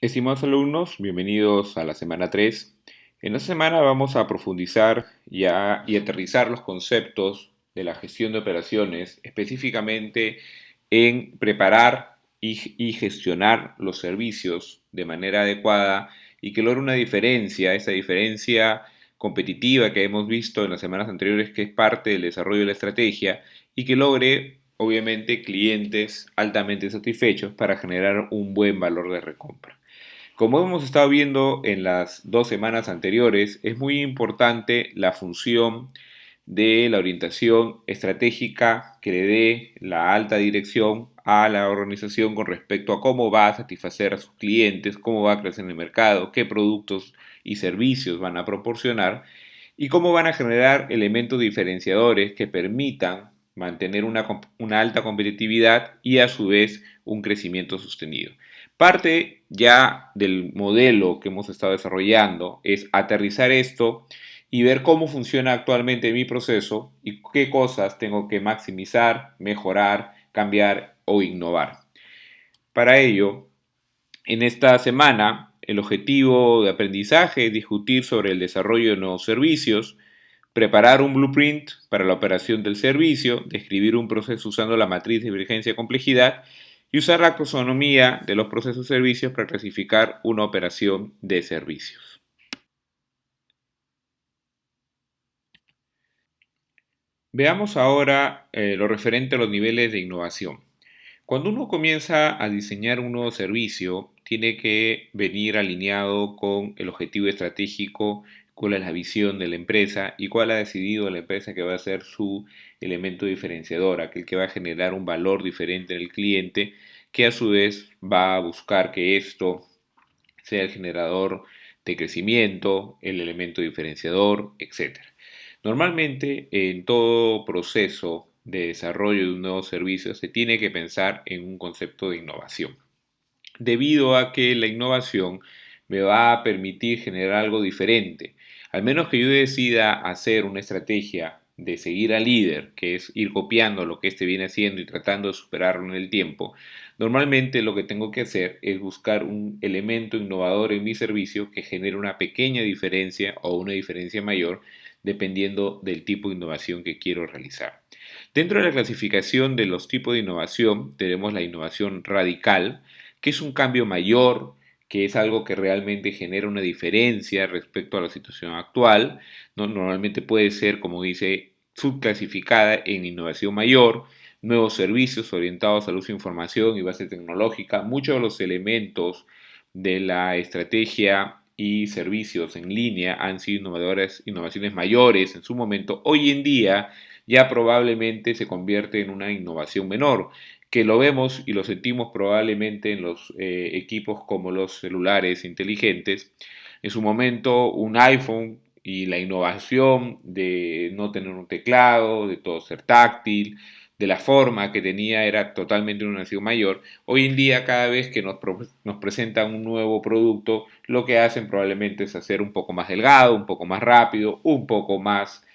Estimados alumnos, bienvenidos a la semana 3. En esta semana vamos a profundizar y aterrizar los conceptos de la gestión de operaciones, específicamente en preparar y gestionar los servicios de manera adecuada y que logre una diferencia, esa diferencia competitiva que hemos visto en las semanas anteriores, que es parte del desarrollo de la estrategia y que logre, obviamente, clientes altamente satisfechos para generar un buen valor de recompra. Como hemos estado viendo en las 2 semanas anteriores, es muy importante la función de la orientación estratégica que le dé la alta dirección a la organización con respecto a cómo va a satisfacer a sus clientes, cómo va a crecer en el mercado, qué productos y servicios van a proporcionar y cómo van a generar elementos diferenciadores que permitan mantener una alta competitividad y a su vez un crecimiento sostenido. Parte ya del modelo que hemos estado desarrollando es aterrizar esto y ver cómo funciona actualmente mi proceso y qué cosas tengo que maximizar, mejorar, cambiar o innovar. Para ello, en esta semana, el objetivo de aprendizaje es discutir sobre el desarrollo de nuevos servicios, preparar un blueprint para la operación del servicio, describir un proceso usando la matriz de divergencia-complejidad y usar la taxonomía de los procesos de servicios para clasificar una operación de servicios. Veamos ahora lo referente a los niveles de innovación. Cuando uno comienza a diseñar un nuevo servicio, tiene que venir alineado con el objetivo estratégico, cuál es la visión de la empresa y cuál ha decidido la empresa que va a ser su elemento diferenciador, aquel que va a generar un valor diferente en el cliente, que a su vez va a buscar que esto sea el generador de crecimiento, el elemento diferenciador, etcétera. Normalmente, en todo proceso de desarrollo de un nuevo servicio se tiene que pensar en un concepto de innovación, debido a que la innovación me va a permitir generar algo diferente. Al menos que yo decida hacer una estrategia de seguir al líder, que es ir copiando lo que éste viene haciendo y tratando de superarlo en el tiempo, normalmente lo que tengo que hacer es buscar un elemento innovador en mi servicio que genere una pequeña diferencia o una diferencia mayor dependiendo del tipo de innovación que quiero realizar. Dentro de la clasificación de los tipos de innovación tenemos la innovación radical, que es un cambio mayor, que es algo que realmente genera una diferencia respecto a la situación actual, ¿no? Normalmente puede ser, como dice, subclasificada en innovación mayor, nuevos servicios orientados al uso de información y base tecnológica. Muchos de los elementos de la estrategia y servicios en línea han sido innovaciones mayores en su momento. Hoy en día ya probablemente se convierte en una innovación menor, que lo vemos y lo sentimos probablemente en los equipos como los celulares inteligentes. En su momento un iPhone y la innovación de no tener un teclado, de todo ser táctil, de la forma que tenía era totalmente una innovación mayor. Hoy en día cada vez que nos presentan un nuevo producto, lo que hacen probablemente es hacer un poco más delgado, un poco más rápido, un poco más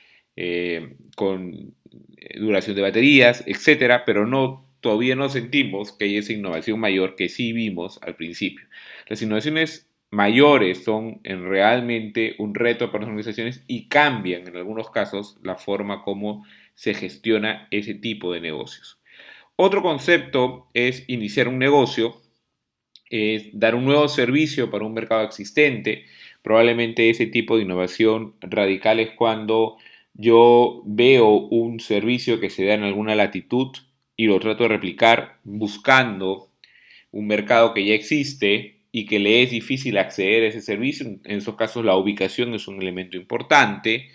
con duración de baterías, etcétera, pero todavía no sentimos que hay esa innovación mayor que sí vimos al principio. Las innovaciones mayores son realmente un reto para las organizaciones y cambian en algunos casos la forma como se gestiona ese tipo de negocios. Otro concepto es iniciar un negocio, es dar un nuevo servicio para un mercado existente. Probablemente ese tipo de innovación radical es cuando yo veo un servicio que se da en alguna latitud y lo trato de replicar buscando un mercado que ya existe y que le es difícil acceder a ese servicio. En esos casos la ubicación es un elemento importante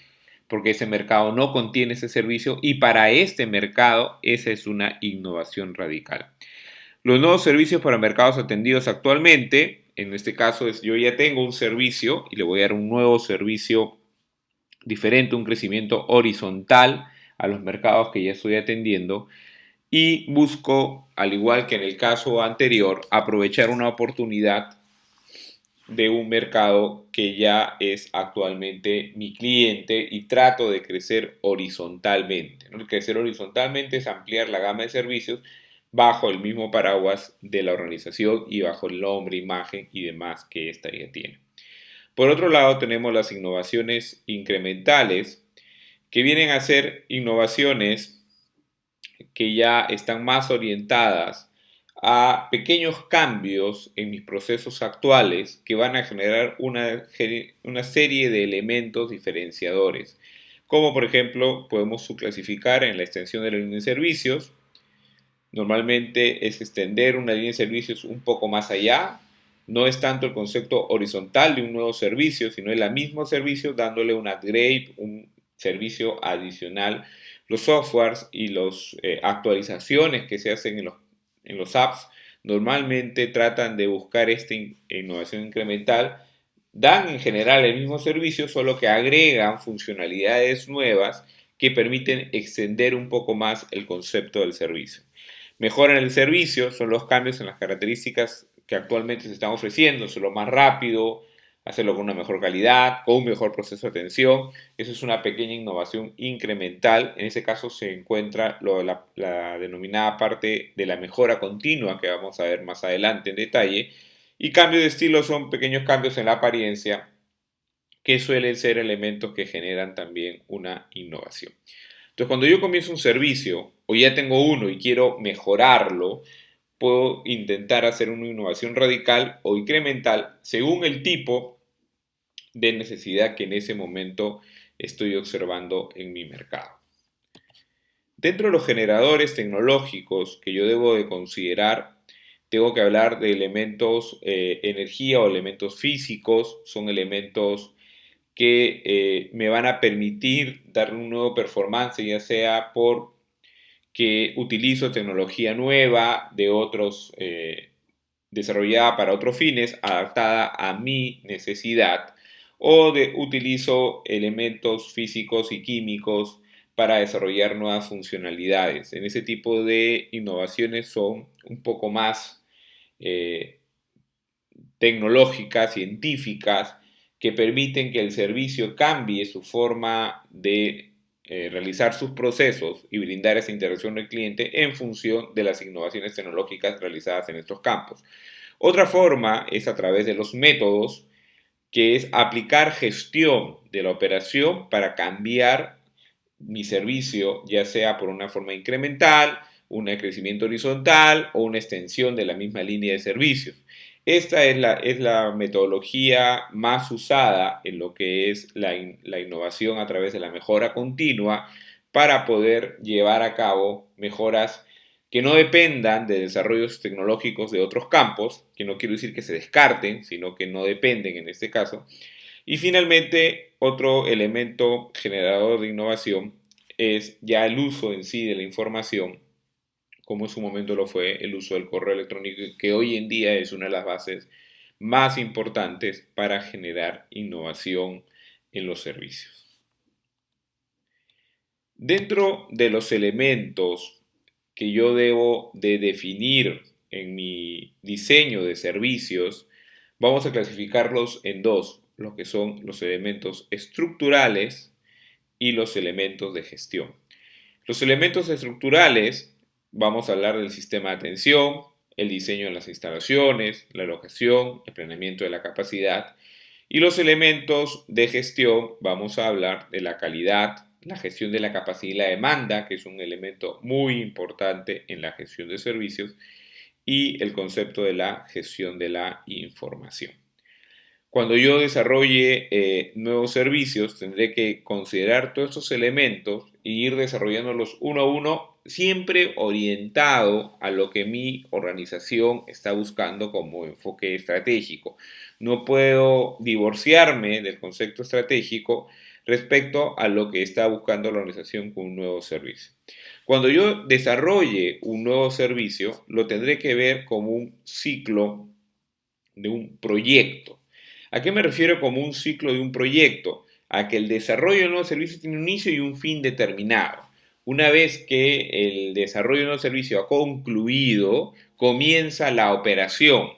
porque ese mercado no contiene ese servicio y para este mercado esa es una innovación radical. Los nuevos servicios para mercados atendidos actualmente, en este caso es yo ya tengo un servicio y le voy a dar un nuevo servicio diferente, un crecimiento horizontal a los mercados que ya estoy atendiendo y busco, al igual que en el caso anterior, aprovechar una oportunidad de un mercado que ya es actualmente mi cliente y trato de crecer horizontalmente, ¿no? Crecer horizontalmente es ampliar la gama de servicios bajo el mismo paraguas de la organización y bajo el nombre, imagen y demás que ésta ya tiene. Por otro lado, tenemos las innovaciones incrementales, que vienen a ser innovaciones que ya están más orientadas a pequeños cambios en mis procesos actuales que van a generar una serie de elementos diferenciadores, como por ejemplo podemos subclasificar en la extensión de la línea de servicios. Normalmente es extender una línea de servicios un poco más allá. No es tanto el concepto horizontal de un nuevo servicio, sino el mismo servicio dándole un upgrade, un servicio adicional. Los softwares y las actualizaciones que se hacen en los apps normalmente tratan de buscar esta innovación incremental. Dan en general el mismo servicio, solo que agregan funcionalidades nuevas que permiten extender un poco más el concepto del servicio. Mejoran el servicio, son los cambios en las características que actualmente se están ofreciendo, hacerlo más rápido, hacerlo con una mejor calidad, con un mejor proceso de atención. Eso es una pequeña innovación incremental. En ese caso se encuentra la denominada parte de la mejora continua, que vamos a ver más adelante en detalle. Y cambio de estilo son pequeños cambios en la apariencia, que suelen ser elementos que generan también una innovación. Entonces, cuando yo comienzo un servicio o ya tengo uno y quiero mejorarlo, puedo intentar hacer una innovación radical o incremental según el tipo de necesidad que en ese momento estoy observando en mi mercado. Dentro de los generadores tecnológicos que yo debo de considerar, tengo que hablar de elementos energía o elementos físicos, son elementos que me van a permitir dar un nuevo performance, ya sea por que utilizo tecnología nueva de otros, desarrollada para otros fines, adaptada a mi necesidad, o utilizo elementos físicos y químicos para desarrollar nuevas funcionalidades. En ese tipo de innovaciones son un poco más eh, tecnológicas, científicas, que permiten que el servicio cambie su forma de realizar sus procesos y brindar esa interacción al cliente en función de las innovaciones tecnológicas realizadas en estos campos. Otra forma es a través de los métodos, que es aplicar gestión de la operación para cambiar mi servicio, ya sea por una forma incremental, un crecimiento horizontal o una extensión de la misma línea de servicios. Esta es la metodología más usada en lo que es la innovación a través de la mejora continua para poder llevar a cabo mejoras que no dependan de desarrollos tecnológicos de otros campos, que no quiero decir que se descarten, sino que no dependen en este caso. Y finalmente, otro elemento generador de innovación es ya el uso en sí de la información, como en su momento lo fue el uso del correo electrónico, que hoy en día es una de las bases más importantes para generar innovación en los servicios. Dentro de los elementos que yo debo de definir en mi diseño de servicios, vamos a clasificarlos en dos, lo que son los elementos estructurales y los elementos de gestión. Los elementos estructurales, vamos a hablar del sistema de atención, el diseño de las instalaciones, la locación, el planeamiento de la capacidad. Y los elementos de gestión, vamos a hablar de la calidad, la gestión de la capacidad y la demanda, que es un elemento muy importante en la gestión de servicios, y el concepto de la gestión de la información. Cuando yo desarrolle nuevos servicios, tendré que considerar todos estos elementos e ir desarrollándolos uno a uno, siempre orientado a lo que mi organización está buscando como enfoque estratégico. No puedo divorciarme del concepto estratégico respecto a lo que está buscando la organización con un nuevo servicio. Cuando yo desarrolle un nuevo servicio, lo tendré que ver como un ciclo de un proyecto. ¿A qué me refiero como un ciclo de un proyecto? A que el desarrollo de un nuevo servicio tiene un inicio y un fin determinado. Una vez que el desarrollo de un nuevo servicio ha concluido, comienza la operación.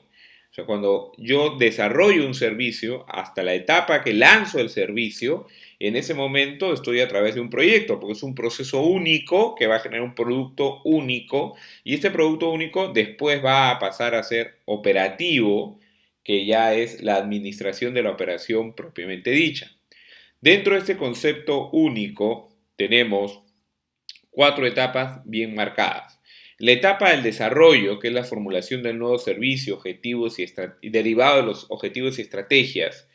sea, cuando yo desarrollo un servicio hasta la etapa que lanzo el servicio, en ese momento estoy a través de un proyecto, porque es un proceso único que va a generar un producto único y este producto único después va a pasar a ser operativo, que ya es la administración de la operación propiamente dicha. Dentro de este concepto único tenemos cuatro etapas bien marcadas. La etapa del desarrollo, que es la formulación del nuevo servicio, objetivos y derivado de los objetivos y estrategias.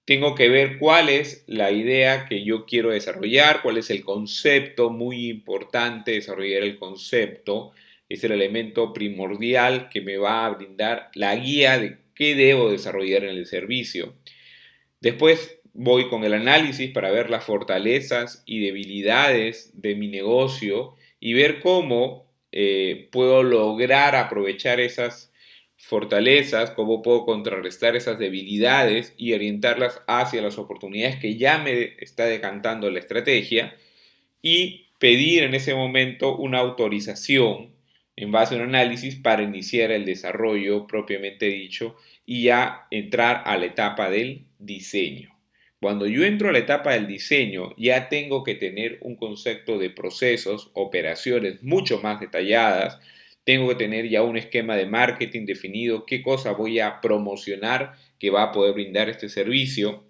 Tengo que ver cuál es la idea que yo quiero desarrollar, cuál es el concepto, muy importante desarrollar el concepto, es el elemento primordial que me va a brindar la guía de qué debo desarrollar en el servicio. Después voy con el análisis para ver las fortalezas y debilidades de mi negocio y ver cómo puedo lograr aprovechar esas fortalezas, cómo puedo contrarrestar esas debilidades y orientarlas hacia las oportunidades que ya me está decantando la estrategia y pedir en ese momento una autorización en base a un análisis para iniciar el desarrollo propiamente dicho y ya entrar a la etapa del diseño. Cuando yo entro a la etapa del diseño, ya tengo que tener un concepto de procesos, operaciones mucho más detalladas, tengo que tener ya un esquema de marketing definido, qué cosa voy a promocionar que va a poder brindar este servicio,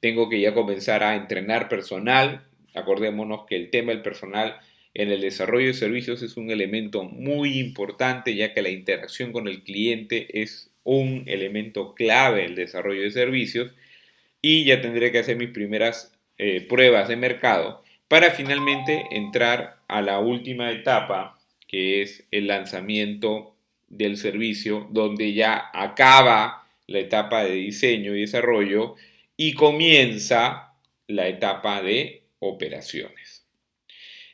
tengo que ya comenzar a entrenar personal. Acordémonos que el tema del personal en el desarrollo de servicios es un elemento muy importante, ya que la interacción con el cliente es un elemento clave del desarrollo de servicios y ya tendré que hacer mis primeras pruebas de mercado para finalmente entrar a la última etapa, que es el lanzamiento del servicio, donde ya acaba la etapa de diseño y desarrollo y comienza la etapa de operaciones.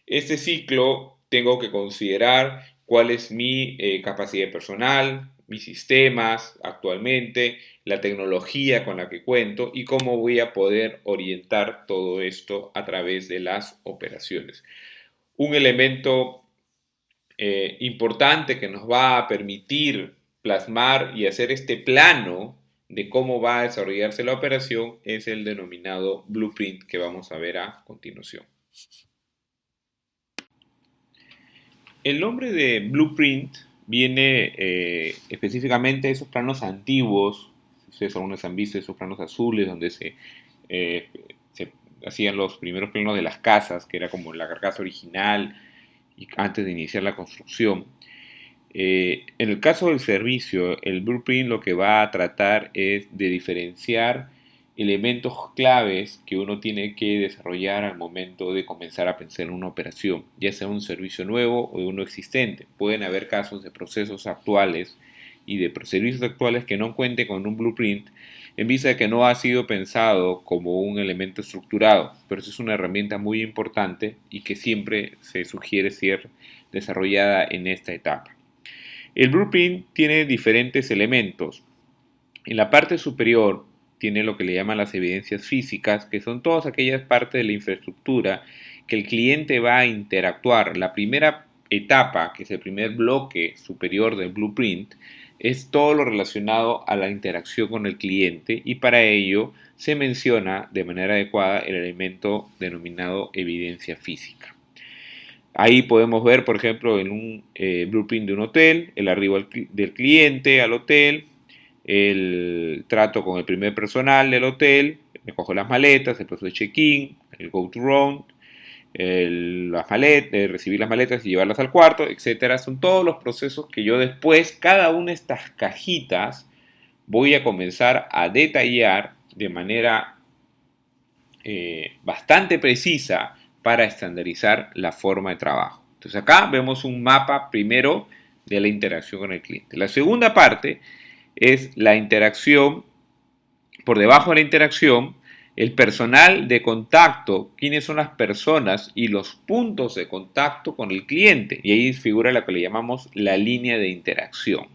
Este ciclo tengo que considerar cuál es mi capacidad personal, mis sistemas actualmente, la tecnología con la que cuento y cómo voy a poder orientar todo esto a través de las operaciones. Un elemento importante que nos va a permitir plasmar y hacer este plano de cómo va a desarrollarse la operación es el denominado blueprint que vamos a ver a continuación. El nombre de blueprint viene específicamente de esos planos antiguos. Ustedes algunos han visto esos planos azules donde eh, se hacían los primeros planos de las casas, que era como la carcasa original y antes de iniciar la construcción. En el caso del servicio, el blueprint lo que va a tratar es de diferenciar elementos claves que uno tiene que desarrollar al momento de comenzar a pensar en una operación, ya sea un servicio nuevo o uno existente. Pueden haber casos de procesos actuales y de servicios actuales que no cuenten con un blueprint en vista de que no ha sido pensado como un elemento estructurado, pero eso es una herramienta muy importante y que siempre se sugiere ser desarrollada en esta etapa. El blueprint tiene diferentes elementos. En la parte superior tiene lo que le llaman las evidencias físicas, que son todas aquellas partes de la infraestructura que el cliente va a interactuar. La primera etapa, que es el primer bloque superior del blueprint, es todo lo relacionado a la interacción con el cliente y para ello se menciona de manera adecuada el elemento denominado evidencia física. Ahí podemos ver, por ejemplo, en un blueprint de un hotel, el arribo del cliente al hotel, el trato con el primer personal del hotel, me cojo las maletas, el proceso de check-in, el go to round, las maletas, recibir las maletas y llevarlas al cuarto, etcétera. Son todos los procesos que yo después, cada una de estas cajitas, voy a comenzar a detallar de manera bastante precisa para estandarizar la forma de trabajo. Entonces acá vemos un mapa primero de la interacción con el cliente. La segunda parte es la interacción, por debajo de la interacción, el personal de contacto, quiénes son las personas y los puntos de contacto con el cliente. Y ahí figura lo que le llamamos la línea de interacción.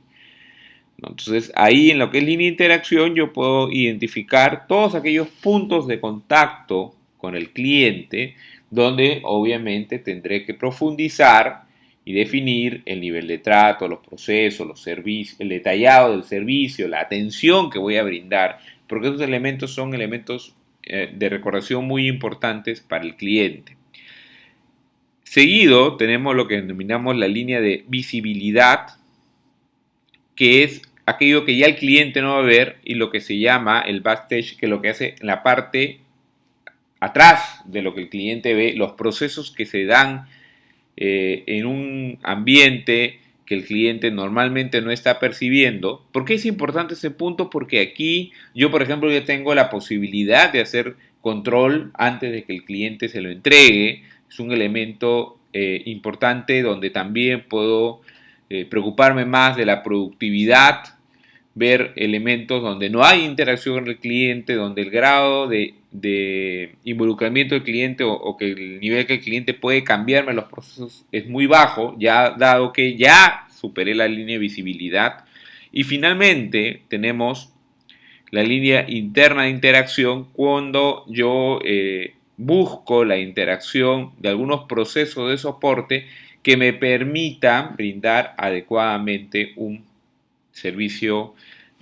Entonces ahí en lo que es línea de interacción yo puedo identificar todos aquellos puntos de contacto con el cliente donde obviamente tendré que profundizar y definir el nivel de trato, los procesos, los servicios, el detallado del servicio, la atención que voy a brindar, porque esos elementos son elementos de recordación muy importantes para el cliente. Seguido tenemos lo que denominamos la línea de visibilidad, que es aquello que ya el cliente no va a ver, y lo que se llama el backstage, que lo que hace en la parte atrás de lo que el cliente ve, los procesos que se dan en un ambiente que el cliente normalmente no está percibiendo. ¿Por qué es importante ese punto? Porque aquí yo, por ejemplo, ya tengo la posibilidad de hacer control antes de que el cliente se lo entregue. Es un elemento importante donde también puedo preocuparme más de la productividad, ver elementos donde no hay interacción con el cliente, donde el grado de involucramiento del cliente o que el nivel que el cliente puede cambiarme los procesos es muy bajo, ya dado que ya superé la línea de visibilidad. Y finalmente tenemos la línea interna de interacción cuando yo busco la interacción de algunos procesos de soporte que me permitan brindar adecuadamente un servicio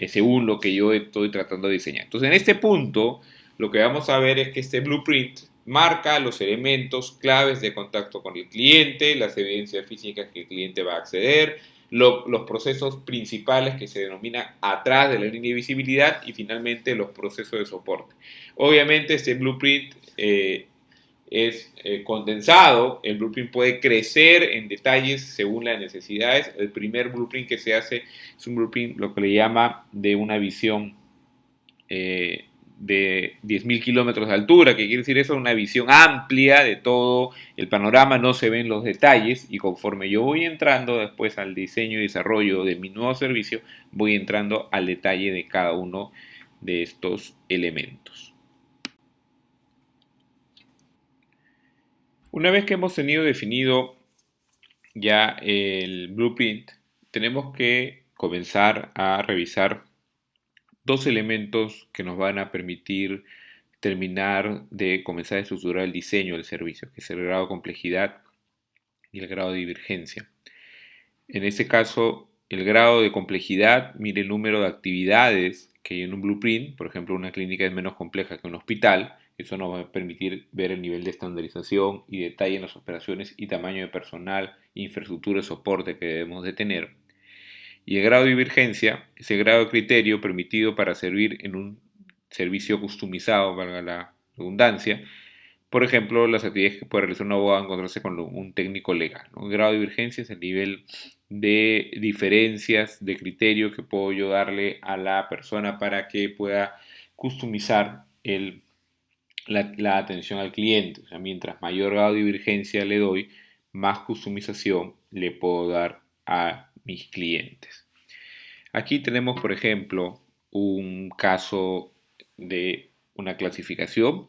según lo que yo estoy tratando de diseñar. Entonces, en este punto, lo que vamos a ver es que este blueprint marca los elementos claves de contacto con el cliente, las evidencias físicas que el cliente va a acceder, los procesos principales que se denominan atrás de la línea de visibilidad y finalmente los procesos de soporte. Obviamente este blueprint es condensado, el blueprint puede crecer en detalles según las necesidades. El primer blueprint que se hace es un blueprint, lo que le llama de una visión de 10.000 kilómetros de altura, que quiere decir eso, una visión amplia de todo el panorama, no se ven los detalles y conforme yo voy entrando después al diseño y desarrollo de mi nuevo servicio, voy entrando al detalle de cada uno de estos elementos. Una vez que hemos tenido definido ya el blueprint, tenemos que comenzar a revisar dos elementos que nos van a permitir terminar de comenzar a estructurar el diseño del servicio, que es el grado de complejidad y el grado de divergencia. En este caso, el grado de complejidad mide el número de actividades que hay en un blueprint. Por ejemplo, una clínica es menos compleja que un hospital. Eso nos va a permitir ver el nivel de estandarización y detalle en las operaciones y tamaño de personal, infraestructura de soporte que debemos de tener. Y el grado de divergencia es el grado de criterio permitido para servir en un servicio customizado, valga la redundancia. Por ejemplo, las actividades que puede realizar un abogado encontrarse con un técnico legal, ¿no? El grado de divergencia es el nivel de diferencias de criterio que puedo yo darle a la persona para que pueda customizar la atención al cliente. O sea, mientras mayor grado de divergencia le doy, más customización le puedo dar a mis clientes. Aquí tenemos, por ejemplo, un caso de una clasificación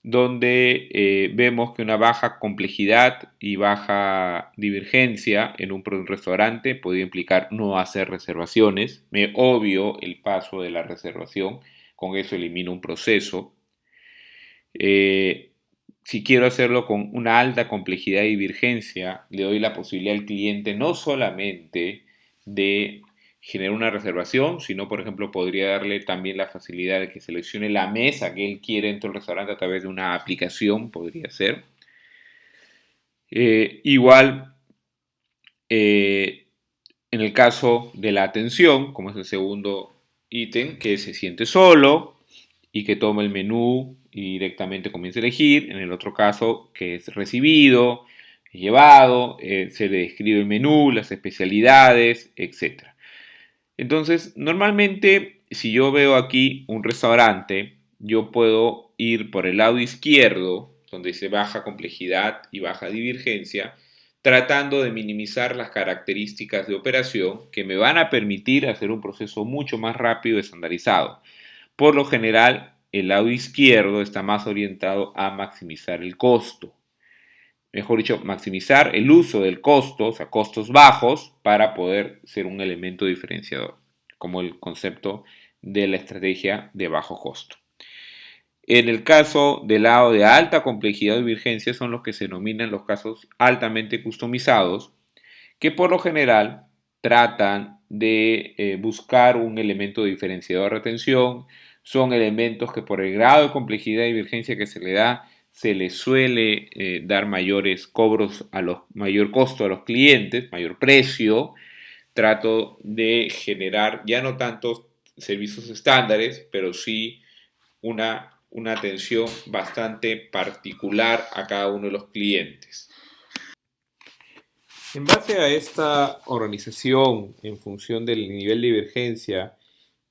donde vemos que una baja complejidad y baja divergencia en un restaurante puede implicar no hacer reservaciones. Me obvio el paso de la reservación, con eso elimino un proceso. Si quiero hacerlo con una alta complejidad y divergencia, le doy la posibilidad al cliente no solamente de generar una reservación, sino, por ejemplo, podría darle también la facilidad de que seleccione la mesa que él quiere dentro del restaurante a través de una aplicación, podría ser. Igual, en el caso de la atención, como es el segundo ítem, que se siente solo y que toma el menú y directamente comienza a elegir. En el otro caso, que es recibido, llevado, se le describe el menú, las especialidades, etc. Entonces, normalmente, si yo veo aquí un restaurante, yo puedo ir por el lado izquierdo, donde dice baja complejidad y baja divergencia, tratando de minimizar las características de operación que me van a permitir hacer un proceso mucho más rápido y estandarizado. Por lo general, el lado izquierdo está más orientado a maximizar el costo. Mejor dicho, maximizar el uso del costo, o sea, costos bajos, para poder ser un elemento diferenciador, como el concepto de la estrategia de bajo costo. En el caso del lado de alta complejidad y divergencia son los que se denominan los casos altamente customizados, que por lo general tratan de buscar un elemento diferenciador de retención. Son elementos que por el grado de complejidad y divergencia que se le da, se les suele dar mayores cobros mayor costo a los clientes, mayor precio. Trato de generar ya no tantos servicios estándares, pero sí una atención bastante particular a cada uno de los clientes. En base a esta organización en función del nivel de divergencia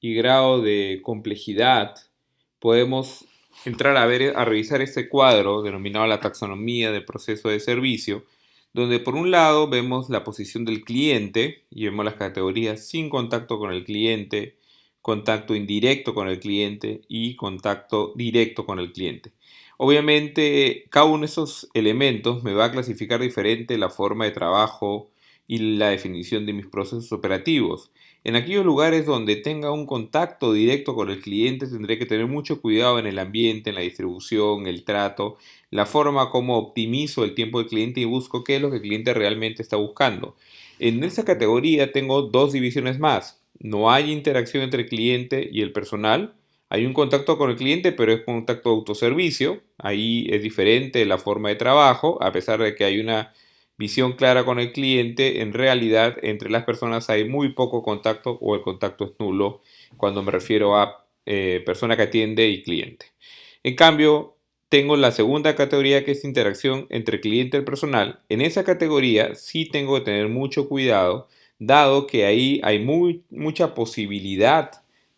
y grado de complejidad, podemos entrar a revisar este cuadro denominado la taxonomía del proceso de servicio, donde por un lado vemos la posición del cliente y vemos las categorías sin contacto con el cliente, contacto indirecto con el cliente y contacto directo con el cliente. Obviamente, cada uno de esos elementos me va a clasificar diferente la forma de trabajo y la definición de mis procesos operativos. En aquellos lugares donde tenga un contacto directo con el cliente, tendré que tener mucho cuidado en el ambiente, en la distribución, el trato, la forma como optimizo el tiempo del cliente y busco qué es lo que el cliente realmente está buscando. En esa categoría tengo dos divisiones más. No hay interacción entre el cliente y el personal. Hay un contacto con el cliente, pero es contacto de autoservicio. Ahí es diferente la forma de trabajo, a pesar de que hay una visión clara con el cliente. En realidad, entre las personas hay muy poco contacto o el contacto es nulo cuando me refiero a persona que atiende y cliente. En cambio, tengo la segunda categoría que es interacción entre cliente y el personal. En esa categoría sí tengo que tener mucho cuidado, dado que ahí hay mucha posibilidad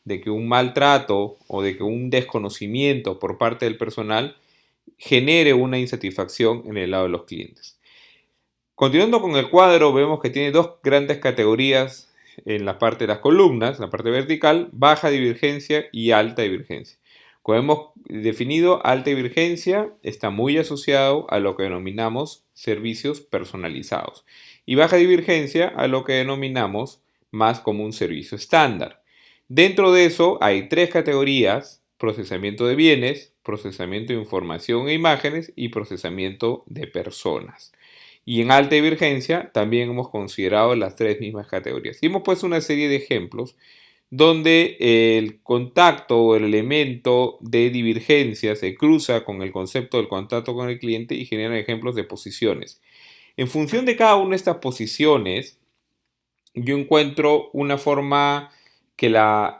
de que un maltrato o de que un desconocimiento por parte del personal genere una insatisfacción en el lado de los clientes. Continuando con el cuadro, vemos que tiene dos grandes categorías en la parte de las columnas, en la parte vertical, baja divergencia y alta divergencia. Como hemos definido, alta divergencia está muy asociado a lo que denominamos servicios personalizados y baja divergencia a lo que denominamos más como un servicio estándar. Dentro de eso hay tres categorías: procesamiento de bienes, procesamiento de información e imágenes y procesamiento de personas. Y en alta divergencia también hemos considerado las tres mismas categorías. Y hemos puesto una serie de ejemplos donde el contacto o el elemento de divergencia se cruza con el concepto del contacto con el cliente y genera ejemplos de posiciones. En función de cada una de estas posiciones, yo encuentro una forma que las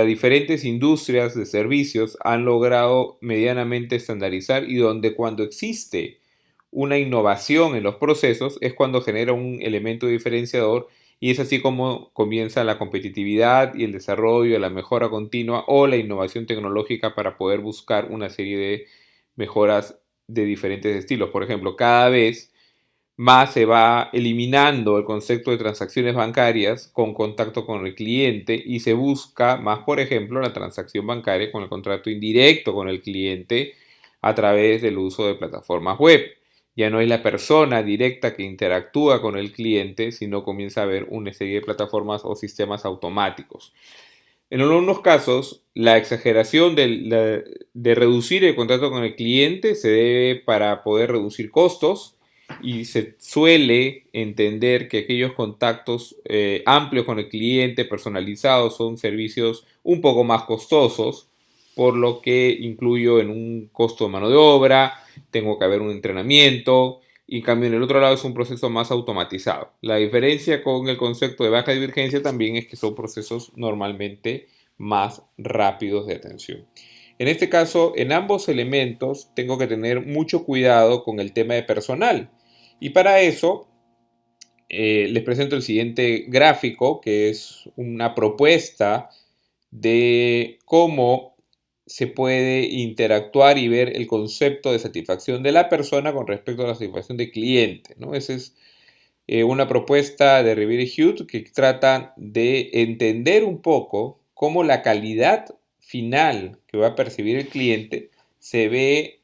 diferentes industrias de servicios han logrado medianamente estandarizar y donde cuando existe una innovación en los procesos es cuando genera un elemento diferenciador y es así como comienza la competitividad y el desarrollo, la mejora continua o la innovación tecnológica para poder buscar una serie de mejoras de diferentes estilos. Por ejemplo, cada vez más se va eliminando el concepto de transacciones bancarias con contacto con el cliente y se busca más, por ejemplo, la transacción bancaria con el contrato indirecto con el cliente a través del uso de plataformas web. Ya no es la persona directa que interactúa con el cliente, sino comienza a haber una serie de plataformas o sistemas automáticos. En algunos casos, la exageración de reducir el contrato con el cliente se debe para poder reducir costos y se suele entender que aquellos contactos amplios con el cliente, personalizados, son servicios un poco más costosos, por lo que incluyo en un costo de mano de obra, tengo que haber un entrenamiento, y en cambio en el otro lado es un proceso más automatizado. La diferencia con el concepto de baja divergencia también es que son procesos normalmente más rápidos de atención. En este caso, en ambos elementos tengo que tener mucho cuidado con el tema de personal. Y para eso les presento el siguiente gráfico, que es una propuesta de cómo se puede interactuar y ver el concepto de satisfacción de la persona con respecto a la satisfacción del cliente, ¿no? Esa es una propuesta de Rivera y Hughes que trata de entender un poco cómo la calidad final que va a percibir el cliente se ve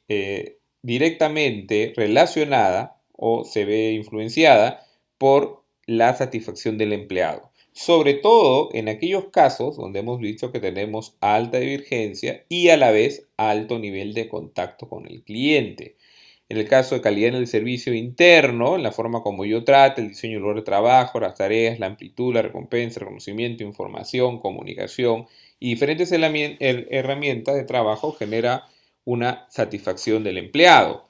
directamente relacionada o se ve influenciada por la satisfacción del empleado. Sobre todo en aquellos casos donde hemos visto que tenemos alta divergencia y a la vez alto nivel de contacto con el cliente. En el caso de calidad en el servicio interno, en la forma como yo trato, el diseño del lugar de trabajo, las tareas, la amplitud, la recompensa, el reconocimiento, información, comunicación y diferentes herramientas de trabajo genera una satisfacción del empleado.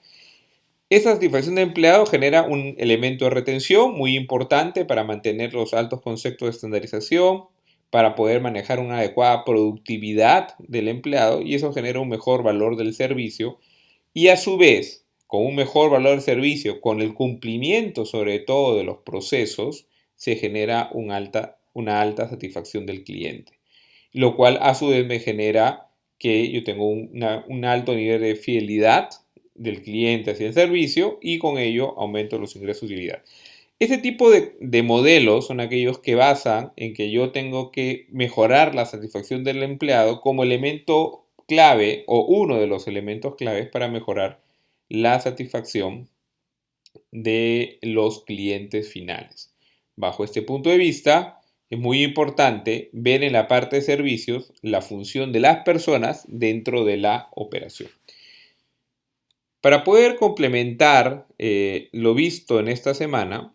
Esa satisfacción del empleado genera un elemento de retención muy importante para mantener los altos conceptos de estandarización, para poder manejar una adecuada productividad del empleado y eso genera un mejor valor del servicio y a su vez, con un mejor valor del servicio, con el cumplimiento sobre todo de los procesos, se genera una alta satisfacción del cliente, lo cual a su vez me genera que yo tengo un alto nivel de fidelidad del cliente hacia el servicio y con ello aumento los ingresos y utilidad. Este tipo de modelos son aquellos que basan en que yo tengo que mejorar la satisfacción del empleado como elemento clave o uno de los elementos claves para mejorar la satisfacción de los clientes finales. Bajo este punto de vista, es muy importante ver en la parte de servicios la función de las personas dentro de la operación. Para poder complementar lo visto en esta semana,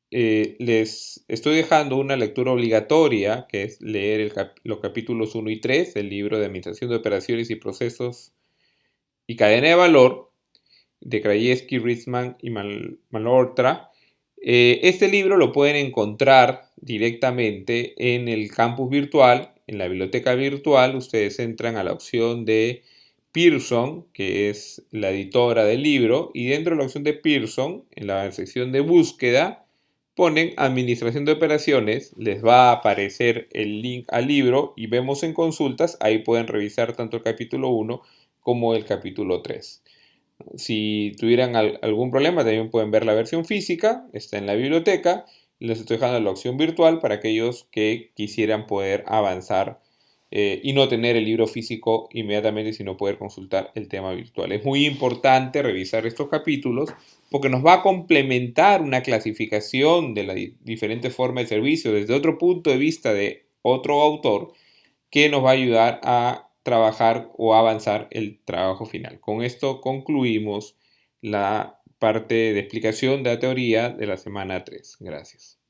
les estoy dejando una lectura obligatoria, que es leer los capítulos 1 y 3 del libro de Administración de Operaciones y Procesos y Cadena de Valor, de Krajewski, Ritzman y Malhotra. Este libro lo pueden encontrar directamente en el campus virtual, en la biblioteca virtual. Ustedes entran a la opción de Pearson, que es la editora del libro, y dentro de la opción de Pearson, en la sección de búsqueda, ponen Administración de Operaciones, les va a aparecer el link al libro y vemos en consultas, ahí pueden revisar tanto el capítulo 1 como el capítulo 3. Si tuvieran algún problema, también pueden ver la versión física, está en la biblioteca. Les estoy dejando la opción virtual para aquellos que quisieran poder avanzar y no tener el libro físico inmediatamente, sino poder consultar el tema virtual. Es muy importante revisar estos capítulos porque nos va a complementar una clasificación de las diferentes formas de servicio desde otro punto de vista de otro autor que nos va a ayudar a trabajar o avanzar el trabajo final. Con esto concluimos la parte de explicación de la teoría de la semana 3. Gracias.